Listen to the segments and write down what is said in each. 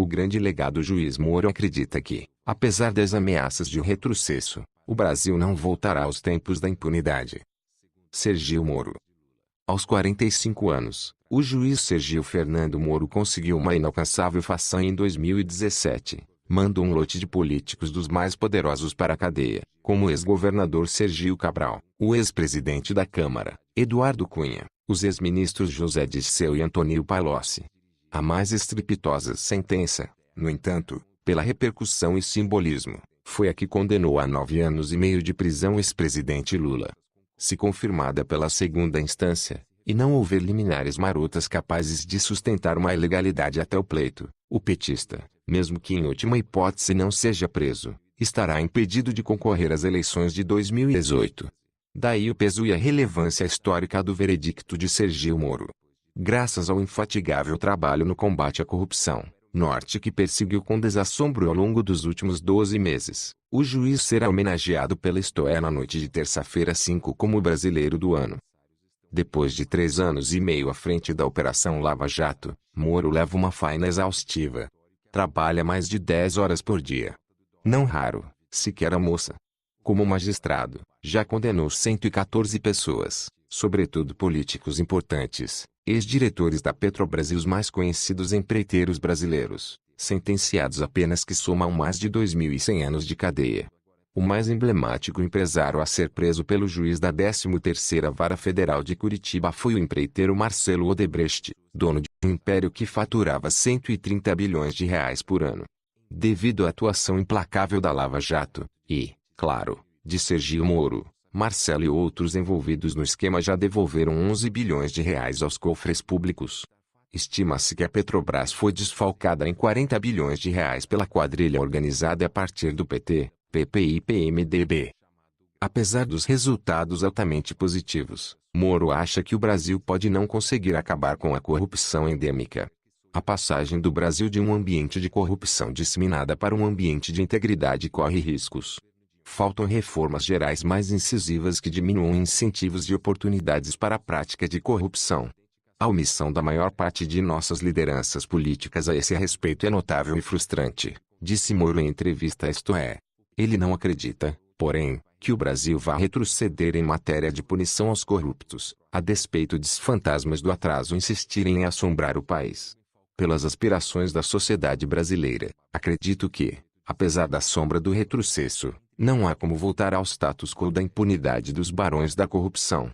O grande legado juiz Moro acredita que, apesar das ameaças de retrocesso, o Brasil não voltará aos tempos da impunidade. Sergio Moro. Aos 45 anos, o juiz Sergio Fernando Moro conseguiu uma inalcançável façanha em 2017. Mandou um lote de políticos dos mais poderosos para a cadeia, como o ex-governador Sergio Cabral, o ex-presidente da Câmara, Eduardo Cunha, os ex-ministros José Dirceu e Antônio Palocci. A mais estrepitosa sentença, no entanto, pela repercussão e simbolismo, foi a que condenou a 9 anos e meio de prisão o ex-presidente Lula. Se confirmada pela segunda instância, e não houver liminares marotas capazes de sustentar uma ilegalidade até o pleito, o petista, mesmo que em última hipótese não seja preso, estará impedido de concorrer às eleições de 2018. Daí o peso e a relevância histórica do veredicto de Sergio Moro. Graças ao infatigável trabalho no combate à corrupção, norte que perseguiu com desassombro ao longo dos últimos 12 meses, o juiz será homenageado pela Isto É na noite de terça-feira 5 como o brasileiro do ano. Depois de 3 anos e meio à frente da Operação Lava Jato, Moro leva uma faina exaustiva. Trabalha mais de 10 horas por dia. Não raro, sequer almoça. Como magistrado, já condenou 114 pessoas, sobretudo políticos importantes, ex-diretores da Petrobras e os mais conhecidos empreiteiros brasileiros, sentenciados a penas que somam mais de 2.100 anos de cadeia. O mais emblemático empresário a ser preso pelo juiz da 13ª Vara Federal de Curitiba foi o empreiteiro Marcelo Odebrecht, dono de um império que faturava 130 bilhões de reais por ano. Devido à atuação implacável da Lava Jato, e, claro, de Sergio Moro, Marcelo e outros envolvidos no esquema já devolveram 11 bilhões de reais aos cofres públicos. Estima-se que a Petrobras foi desfalcada em 40 bilhões de reais pela quadrilha organizada a partir do PT, PP e PMDB. Apesar dos resultados altamente positivos, Moro acha que o Brasil pode não conseguir acabar com a corrupção endêmica. A passagem do Brasil de um ambiente de corrupção disseminada para um ambiente de integridade corre riscos. Faltam reformas gerais mais incisivas que diminuam incentivos e oportunidades para a prática de corrupção. A omissão da maior parte de nossas lideranças políticas a esse respeito é notável e frustrante, disse Moro em entrevista a Isto É. Ele não acredita, porém, que o Brasil vá retroceder em matéria de punição aos corruptos, a despeito dos fantasmas do atraso insistirem em assombrar o país. Pelas aspirações da sociedade brasileira, acredito que, apesar da sombra do retrocesso, não há como voltar ao status quo da impunidade dos barões da corrupção.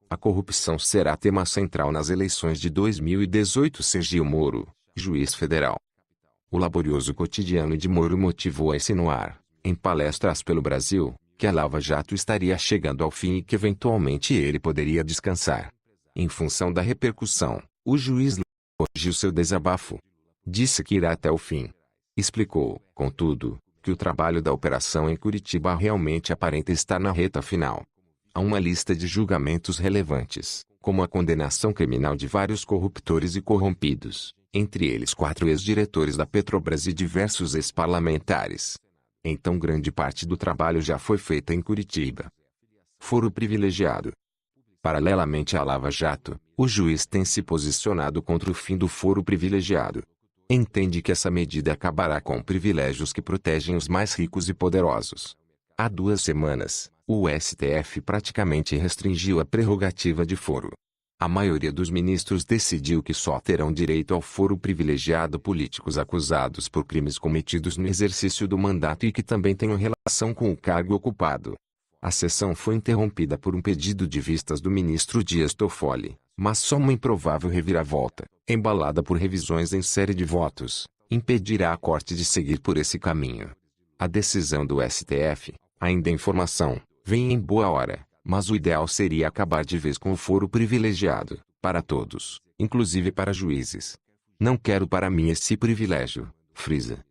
A corrupção será tema central nas eleições de 2018. Sergio Moro, juiz federal. O laborioso cotidiano de Moro motivou a insinuar, em palestras pelo Brasil, que a Lava Jato estaria chegando ao fim e que eventualmente ele poderia descansar. Em função da repercussão, o juiz corrigiu seu desabafo. Disse que irá até o fim. Explicou, contudo, que o trabalho da operação em Curitiba realmente aparenta estar na reta final. Há uma lista de julgamentos relevantes, como a condenação criminal de vários corruptores e corrompidos, entre eles 4 ex-diretores da Petrobras e diversos ex-parlamentares. Então grande parte do trabalho já foi feita em Curitiba. Foro privilegiado. Paralelamente à Lava Jato, o juiz tem se posicionado contra o fim do foro privilegiado. Entende que essa medida acabará com privilégios que protegem os mais ricos e poderosos. Há 2 semanas, o STF praticamente restringiu a prerrogativa de foro. A maioria dos ministros decidiu que só terão direito ao foro privilegiado políticos acusados por crimes cometidos no exercício do mandato e que também tenham relação com o cargo ocupado. A sessão foi interrompida por um pedido de vistas do ministro Dias Toffoli, mas só uma improvável reviravolta, embalada por revisões em série de votos, impedirá a Corte de seguir por esse caminho. A decisão do STF, ainda em formação, vem em boa hora, mas o ideal seria acabar de vez com o foro privilegiado, para todos, inclusive para juízes. Não quero para mim esse privilégio, frisa.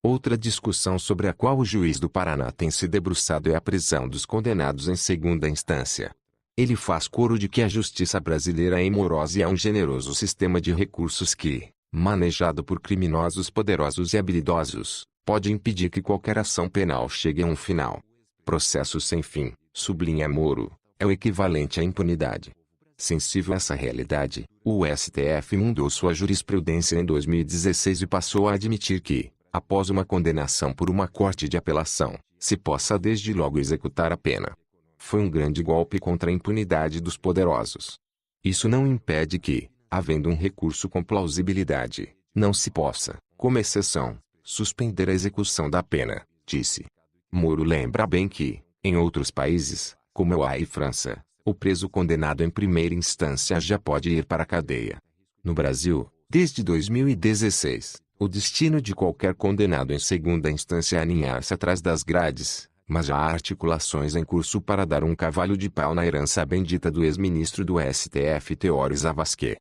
Outra discussão sobre a qual o juiz do Paraná tem se debruçado é a prisão dos condenados em segunda instância. Ele faz coro de que a justiça brasileira é morosa e há um generoso sistema de recursos que, manejado por criminosos poderosos e habilidosos, pode impedir que qualquer ação penal chegue a um final. Processo sem fim, sublinha Moro, é o equivalente à impunidade. Sensível a essa realidade, o STF mudou sua jurisprudência em 2016 e passou a admitir que, após uma condenação por uma corte de apelação, se possa desde logo executar a pena. Foi um grande golpe contra a impunidade dos poderosos. Isso não impede que, havendo um recurso com plausibilidade, não se possa, como exceção, suspender a execução da pena, disse. Moro lembra bem que, em outros países, como a França, o preso condenado em primeira instância já pode ir para a cadeia. No Brasil, desde 2016, o destino de qualquer condenado em segunda instância é aninhar-se atrás das grades, mas já há articulações em curso para dar um cavalo de pau na herança bendita do ex-ministro do STF Teório Zavascki.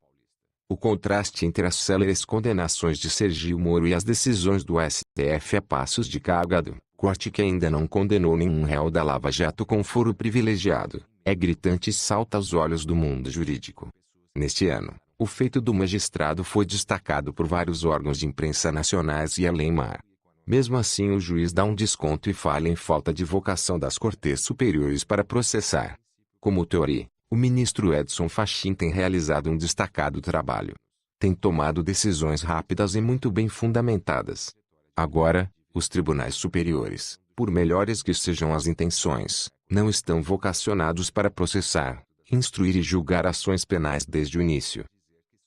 O contraste entre as céleres condenações de Sergio Moro e as decisões do STF a passos de cagado, corte que ainda não condenou nenhum réu da Lava Jato com foro privilegiado, é gritante e salta aos olhos do mundo jurídico. Neste ano, o feito do magistrado foi destacado por vários órgãos de imprensa nacionais e além-mar. Mesmo assim, o juiz dá um desconto e fala em falta de vocação das Cortes Superiores para processar. Como teoria, o ministro Edson Fachin tem realizado um destacado trabalho. Tem tomado decisões rápidas e muito bem fundamentadas. Agora, os tribunais superiores, por melhores que sejam as intenções, não estão vocacionados para processar, instruir e julgar ações penais desde o início.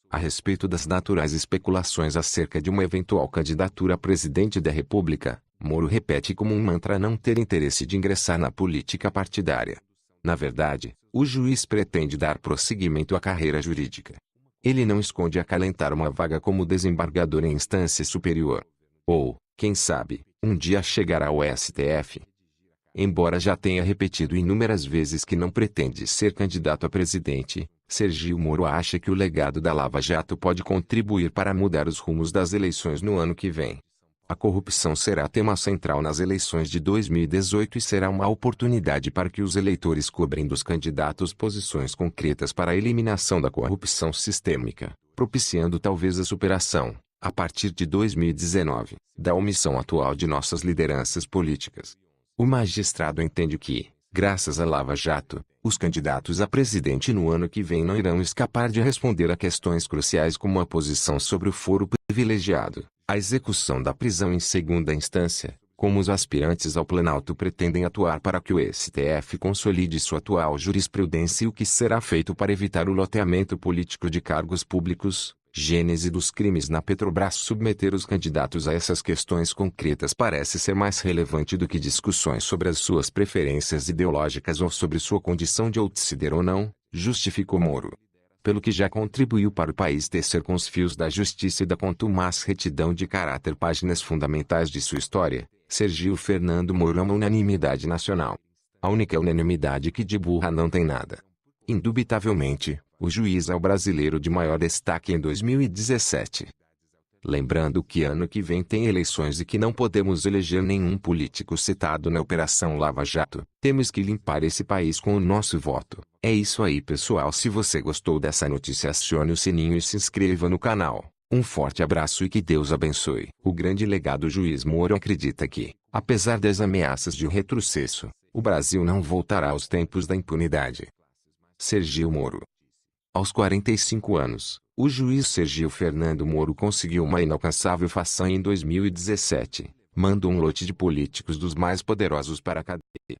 A respeito das naturais especulações acerca de uma eventual candidatura a presidente da República, Moro repete como um mantra não ter interesse de ingressar na política partidária. Na verdade, o juiz pretende dar prosseguimento à carreira jurídica. Ele não esconde acalentar uma vaga como desembargador em instância superior. Ou, quem sabe, um dia chegar ao STF. Embora já tenha repetido inúmeras vezes que não pretende ser candidato a presidente, Sergio Moro acha que o legado da Lava Jato pode contribuir para mudar os rumos das eleições no ano que vem. A corrupção será tema central nas eleições de 2018 e será uma oportunidade para que os eleitores cobrem dos candidatos posições concretas para a eliminação da corrupção sistêmica, propiciando talvez a superação, a partir de 2019, da omissão atual de nossas lideranças políticas. O magistrado entende que, graças à Lava Jato, os candidatos a presidente no ano que vem não irão escapar de responder a questões cruciais como a posição sobre o foro privilegiado, a execução da prisão em segunda instância, como os aspirantes ao Planalto pretendem atuar para que o STF consolide sua atual jurisprudência e o que será feito para evitar o loteamento político de cargos públicos. Gênese dos crimes na Petrobras. Submeter os candidatos a essas questões concretas parece ser mais relevante do que discussões sobre as suas preferências ideológicas ou sobre sua condição de outsider ou não, justificou Moro. Pelo que já contribuiu para o país tecer com os fios da justiça e da contumaz retidão de caráter páginas fundamentais de sua história, Sergio Fernando Moro é uma unanimidade nacional. A única unanimidade que de burra não tem nada. Indubitavelmente, o juiz é o brasileiro de maior destaque em 2017. Lembrando que ano que vem tem eleições e que não podemos eleger nenhum político citado na Operação Lava Jato, temos que limpar esse país com o nosso voto. É isso aí, pessoal. Se você gostou dessa notícia, acione o sininho e se inscreva no canal. Um forte abraço e que Deus abençoe. O grande legado. Juiz Moro acredita que, apesar das ameaças de retrocesso, o Brasil não voltará aos tempos da impunidade. Sergio Moro. Aos 45 anos, o juiz Sergio Fernando Moro conseguiu uma inalcançável façanha em 2017. Mandou um lote de políticos dos mais poderosos para a cadeia.